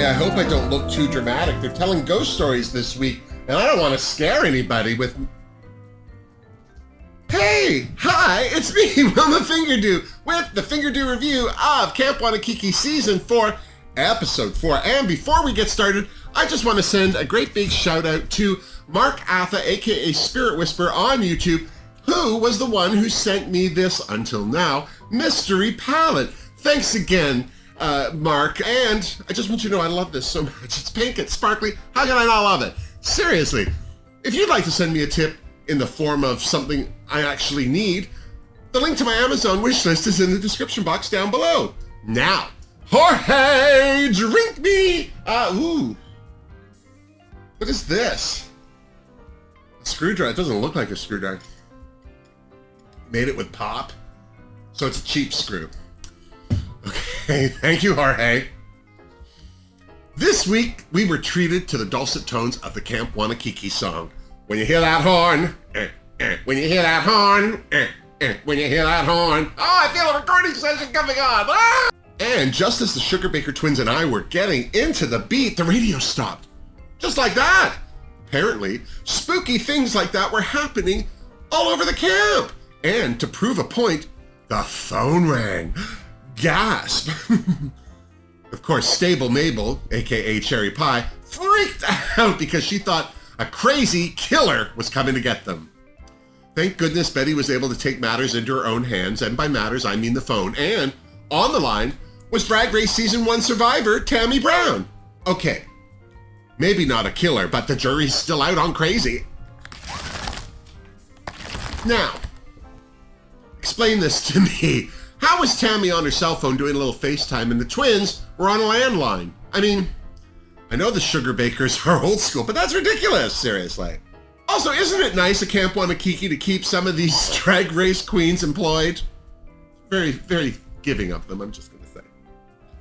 I hope I don't look too dramatic. They're telling ghost stories this week, and I don't want to scare anybody with... Hey! Hi! It's me, Wilma Fingerdoo, with the Fingerdoo review of Camp Wannakiki Season 4, Episode 4. And before we get started, I just want to send a great big shout out to Mark Atha, aka Spirit Whisper on YouTube, who was the one who sent me this, until now, mystery palette. Thanks again, Mark, and I just want you to know I love this so much. It's pink, it's sparkly. How can I not love it? Seriously, if you'd like to send me a tip in the form of something I actually need, the link to my Amazon wishlist is in the description box down below. Now, Jorge, drink me! Ooh. What is this? A screwdriver. It doesn't look like a screwdriver. Made it with pop, so it's a cheap screw. Okay, thank you, Jorge. This week, we were treated to the dulcet tones of the Camp Wannakiki song. When you hear that horn, when you hear that horn, when you hear that horn. Oh, I feel a recording session coming on. Ah! And just as the Sugarbaker twins and I were getting into the beat, the radio stopped. Just like that. Apparently, spooky things like that were happening all over the camp. And to prove a point, the phone rang. Gasp. Of course, Stable Mabel, aka Cherry Pie, freaked out because she thought a crazy killer was coming to get them. Thank goodness Betty was able to take matters into her own hands, and by matters I mean the phone. And on the line was Drag Race Season 1 survivor Tammy Brown. Okay, maybe not a killer, but the jury's still out on crazy. Now, explain this to me. How was Tammy on her cell phone doing a little FaceTime and the twins were on a landline? I mean, I know the Sugarbakers are old school, but that's ridiculous, seriously. Also, isn't it nice at Camp Wannakiki to keep some of these drag race queens employed? Very, very giving of them, I'm just gonna say.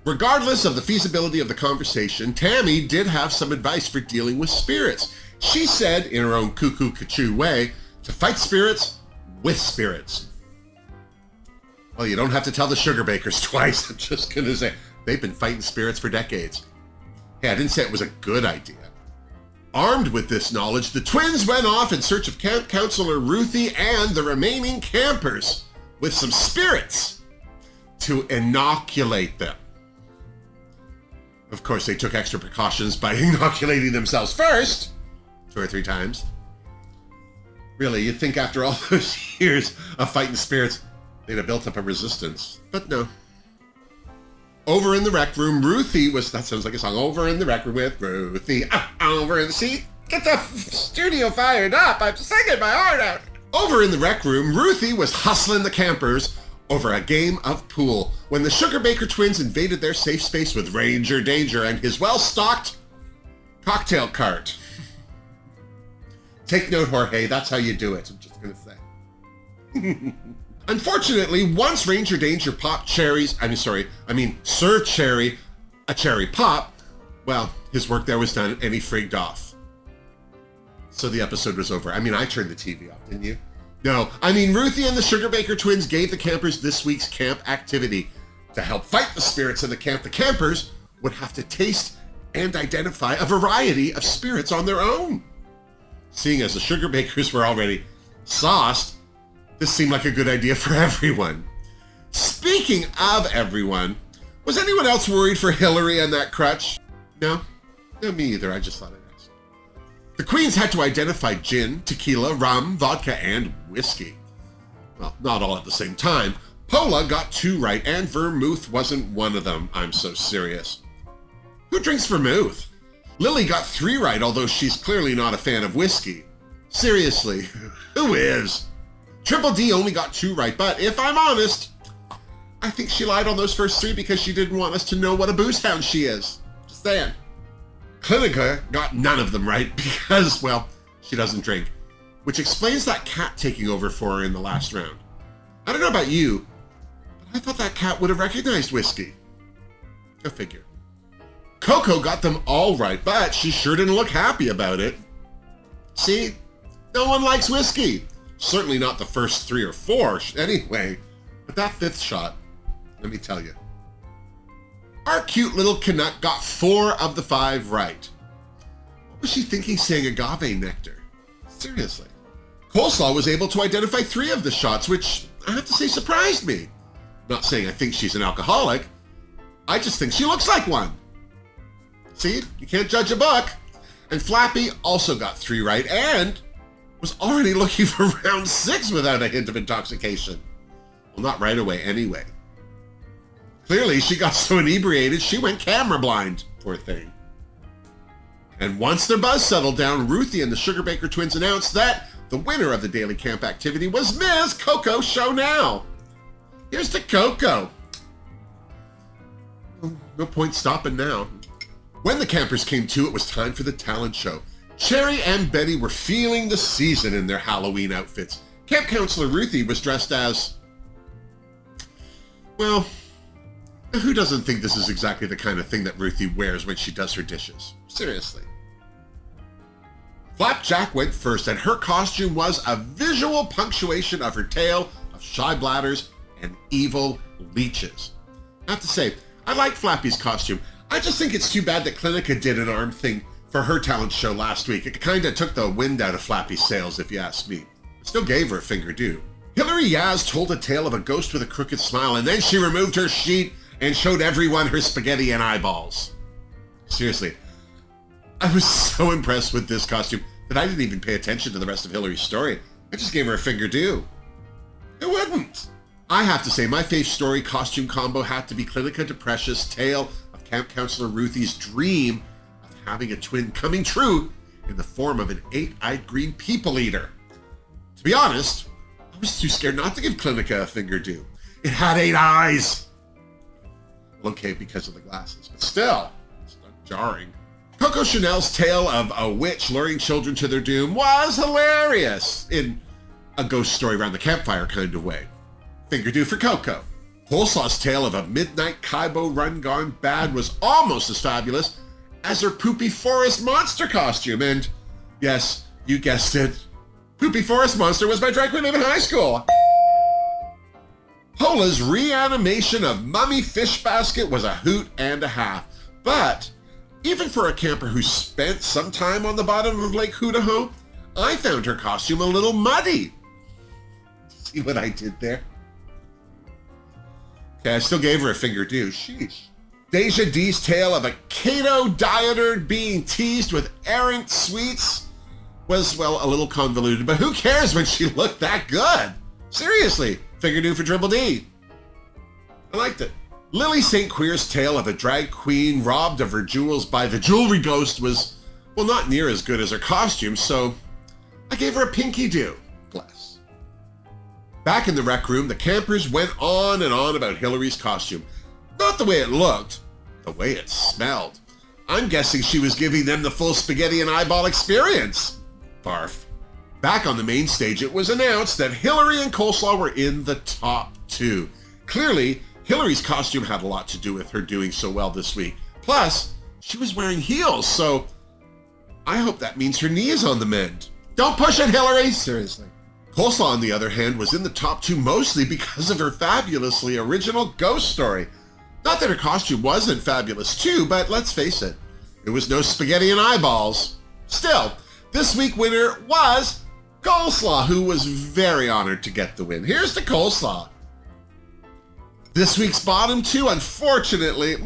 Regardless of the feasibility of the conversation, Tammy did have some advice for dealing with spirits. She said, in her own cuckoo-cachoo way, to fight spirits with spirits. Well, you don't have to tell the Sugarbakers twice. I'm just gonna say, they've been fighting spirits for decades. Hey, I didn't say it was a good idea. Armed with this knowledge, the twins went off in search of Camp Counselor Ruthie and the remaining campers with some spirits to inoculate them. Of course, they took extra precautions by inoculating themselves first, 2 or 3 times. Really, you'd think after all those years of fighting spirits, they'd have built up a resistance, but no. Over in the rec room, Ruthie was, that sounds like a song, over in the rec room with Ruthie, over in the seat. Get the studio fired up, I'm singing my heart out. Over in the rec room, Ruthie was hustling the campers over a game of pool when the Sugarbaker twins invaded their safe space with Ranger Danger and his well-stocked cocktail cart. Take note, Jorge, that's how you do it, I'm just gonna say. Unfortunately, once Ranger Danger popped served Cherry a cherry pop, well, his work there was done and he frigged off. So the episode was over. I mean, I turned the TV off, didn't you? No, I mean, Ruthie and the Sugarbaker twins gave the campers this week's camp activity. To help fight the spirits in the camp, the campers would have to taste and identify a variety of spirits on their own. Seeing as the Sugarbakers were already sauced, this seemed like a good idea for everyone. Speaking of everyone, was anyone else worried for Hillary and that crutch? No? No, me either, I just thought I'd ask. The queens had to identify gin, tequila, rum, vodka, and whiskey. Well, not all at the same time. Pola got 2 right, and vermouth wasn't one of them. I'm so serious. Who drinks vermouth? Lily got 3 right, although she's clearly not a fan of whiskey. Seriously, who is? Triple D only got 2 right, but if I'm honest, I think she lied on those first 3 because she didn't want us to know what a booze hound she is. Just saying. Clinica got none of them right because, well, she doesn't drink, which explains that cat taking over for her in the last round. I don't know about you, but I thought that cat would have recognized whiskey. Go figure. Coco got them all right, but she sure didn't look happy about it. See, no one likes whiskey. Certainly not the first 3 or 4, anyway. But that 5th shot, let me tell you. Our cute little Canuck got 4 of the 5 right. What was she thinking saying agave nectar? Seriously. Coleslaw was able to identify 3 of the shots, which I have to say surprised me. Not saying I think she's an alcoholic. I just think she looks like one. See, you can't judge a book. And Flappy also got 3 right and was already looking for round 6 without a hint of intoxication. Well, not right away anyway. Clearly, she got so inebriated, she went camera blind, poor thing. And once their buzz settled down, Ruthie and the Sugarbaker twins announced that the winner of the daily camp activity was Ms. Coco Sho-Nell. Here's to Coco. No point stopping now. When the campers came to, it was time for the talent show. Cherry and Betty were feeling the season in their Halloween outfits. Camp counselor Ruthie was dressed as, well, who doesn't think this is exactly the kind of thing that Ruthie wears when she does her dishes? Seriously. Flapjack went first, and her costume was a visual punctuation of her tale of shy bladders and evil leeches. I have to say, I like Flappy's costume. I just think it's too bad that Clinica did an arm thing for her talent show last week. It kind of took the wind out of Flappy's sails, if you ask me. I still gave her a Fingerdoo. Hillary Yaz told a tale of a ghost with a crooked smile, and then she removed her sheet and showed everyone her spaghetti and eyeballs. Seriously, I was so impressed with this costume that I didn't even pay attention to the rest of Hillary's story. I just gave her a Fingerdoo. Who wouldn't? I have to say, my fave story costume combo had to be Clinica de Precious' tale of Camp Counselor Ruthie's dream of having a twin coming true in the form of an 8-eyed green people eater. To be honest, I was too scared not to give Clinica a Fingerdoo. It had 8 eyes. Well, okay, because of the glasses, but still, it's not jarring. Coco Chanel's tale of a witch luring children to their doom was hilarious in a ghost story around the campfire kind of way. Fingerdoo for Coco. Coleslaw's tale of a midnight Kaibo run gone bad was almost as fabulous as her Poopy Forest Monster costume. And yes, you guessed it, Poopy Forest Monster was my drag queen name in high school. Pola's reanimation of Mummy Fish Basket was a hoot and a half. But even for a camper who spent some time on the bottom of Lake Hootahoe, I found her costume a little muddy. See what I did there? Okay, I still gave her a Fingerdoo. Sheesh. Deja D's tale of a keto dieter being teased with errant sweets was, well, a little convoluted, but who cares when she looked that good? Seriously, Fingerdoo for Triple D. I liked it. Lily St. Queer's tale of a drag queen robbed of her jewels by the jewelry ghost was, well, not near as good as her costume, so I gave her a Pinky-Doo. Bless. Back in the rec room, the campers went on and on about Hillary's costume. Not the way it looked, the way it smelled. I'm guessing she was giving them the full spaghetti and eyeball experience. Barf. Back on the main stage, it was announced that Hillary and Coleslaw were in the top 2. Clearly, Hillary's costume had a lot to do with her doing so well this week. Plus, she was wearing heels, so I hope that means her knee is on the mend. Don't push it, Hillary! Seriously. Coleslaw, on the other hand, was in the top 2 mostly because of her fabulously original ghost story. Not that her costume wasn't fabulous too, but let's face it, it was no spaghetti and eyeballs. Still, this week's winner was Coleslaw, who was very honored to get the win. Here's to Coleslaw. This week's bottom 2, unfortunately,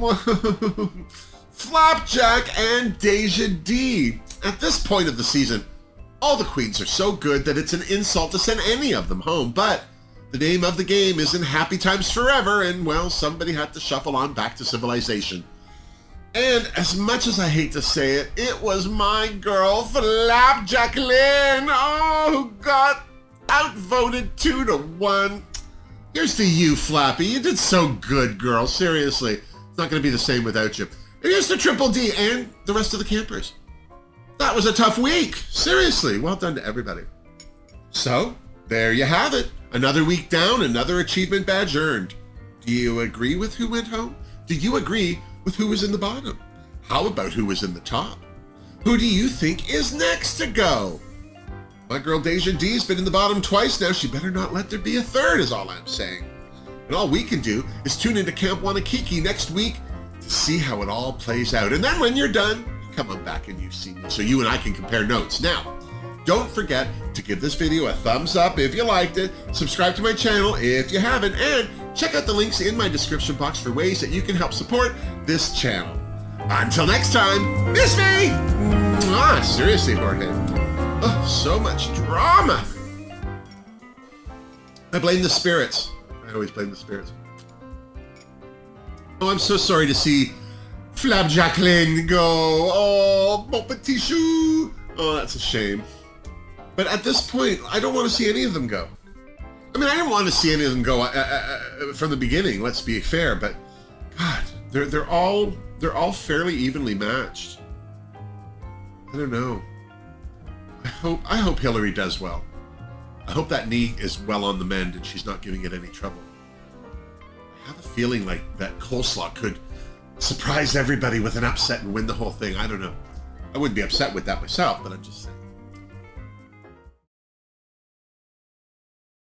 Flapjack and Deja D. At this point of the season, all the queens are so good that it's an insult to send any of them home, but the name of the game isn't Happy Times Forever, and well, somebody had to shuffle on back to civilization. And as much as I hate to say it, it was my girl, Flapjack Lynn, who got outvoted 2-1. Here's to you, Flappy. You did so good, girl. Seriously. It's not going to be the same without you. And here's to Triple D and the rest of the campers. That was a tough week. Seriously. Well done to everybody. So, there you have it. Another week down, another achievement badge earned. Do you agree with who went home? Do you agree with who was in the bottom? How about who was in the top? Who do you think is next to go? My girl Deja D's been in the bottom twice now. She better not let there be a third, is all I'm saying. And all we can do is tune into Camp Wannakiki next week to see how it all plays out. And then when you're done, come on back and you see me so you and I can compare notes. Now, don't forget to give this video a thumbs up if you liked it, subscribe to my channel if you haven't, and check out the links in my description box for ways that you can help support this channel. Until next time, miss me! Mwah, seriously, Jorge. Oh, so much drama. I blame the spirits. I always blame the spirits. Oh, I'm so sorry to see Flapjacqueline go. Oh, mon petit chou. Oh, that's a shame. But at this point, I don't want to see any of them go. I mean, I didn't want to see any of them go from the beginning. Let's be fair, but God, they're all fairly evenly matched. I don't know. I hope Hillary does well. I hope that knee is well on the mend and she's not giving it any trouble. I have a feeling like that Coleslaw could surprise everybody with an upset and win the whole thing. I don't know. I wouldn't be upset with that myself, but I'm just saying.